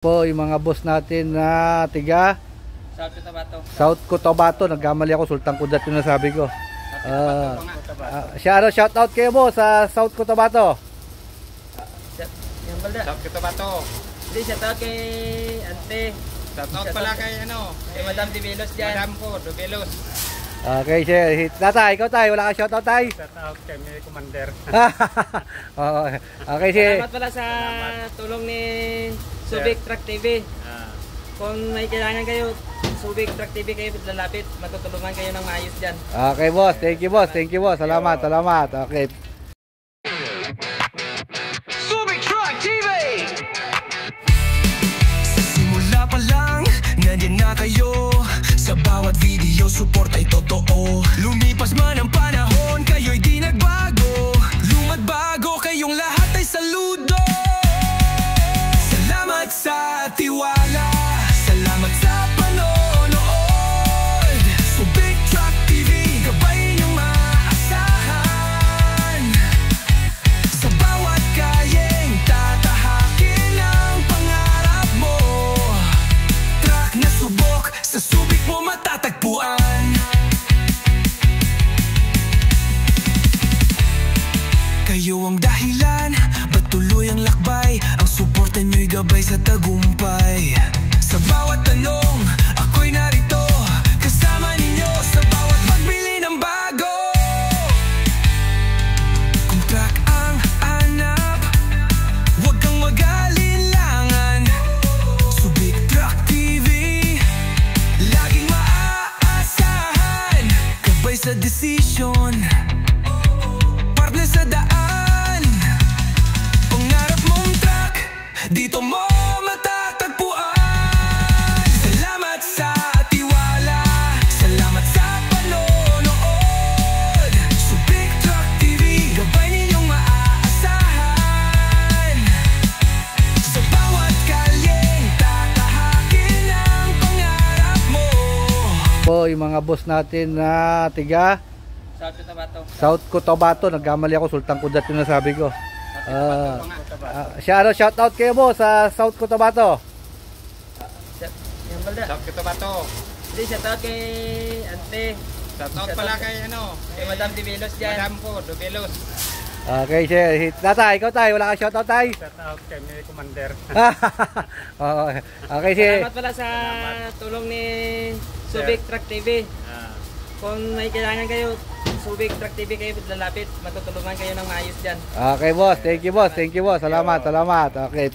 Po yung mga boss natin na tiga South Cotabato. Nagkamali ako, Sultan Kudat yung nasabi ko. Shout out kayo boss sa South Cotabato. South Cotabato. Hindi, shout out kay Ante. Shout out pala kay kay Madam Divelos dyan. Madam ko, Divelos. Okay, sir. Tatay, ikaw tay, wala ka shout out tay? Shout out kay may commander. Okay, sir. Salamat pala sa tulong ni Subic Truck TV. Kung may kailangan kayo, Subic Truck TV kayo lalapit, matutulungan kayo ng maayos dyan. Okay boss, thank you boss, thank you boss. Salamat, salamat. Okay. Subic Truck TV! Simula pa lang, nandiyan na kayo. Sa bawat video, support ay totoo. Lumipas man ang panahon, kayo'y di nagbago. Luma't bago, kayong lahat ay saludo. Salamat sa tiwala, salamat sa panonood. Subic Truck TV, gabay niyong maasahan. Sa bawat kayeng tatahakin ang pangarap mo. Truck na subok, sa Subic mo matatagpuan. Kayo ang dahilan, ba't tuloy ang lakbay? Ang suporta nyo'y gabay sa tagumpay. Sa bawat tanong, ako'y narito, kasama ninyo sa bawat pagbili ng bago. Kung truck ang hanap, huwag kang mag-alinlangan. Subic Truck TV, laging maaasahan. Gabay sa desisyon, partner sa daan. Pangarap mong truck, dito mo matatagpuan. Salamat sa tiwala, salamat sa panonood. Subic Truck TV, gabay ninyong maaasahan. Sa bawat kalyeng tatahakin ang pangarap mo. Po yung mga boss natin na tiga South Cotabato. South Cotabato. Nagkamali ako, Sultan Kudat yung nasabi ko. Shout out kayo boss sa South Cotabato. South Cotabato. Hindi, shout out kay Ante. Shout out pala kay kay Madam Divelos dyan. Madam ko, Divelos. Okay, sir. Tatay, ikaw tay, wala ka shout out tay? Shout out kay may commander. Okay, sir. Salamat pala sa tulong ni Subic Truck TV. Kung may kailangan kayo, Subic Truck TV kayo lalapit, matutulungan kayo ng maayos dyan. Okay boss, thank you boss, thank you boss. Salamat, salamat. Okay.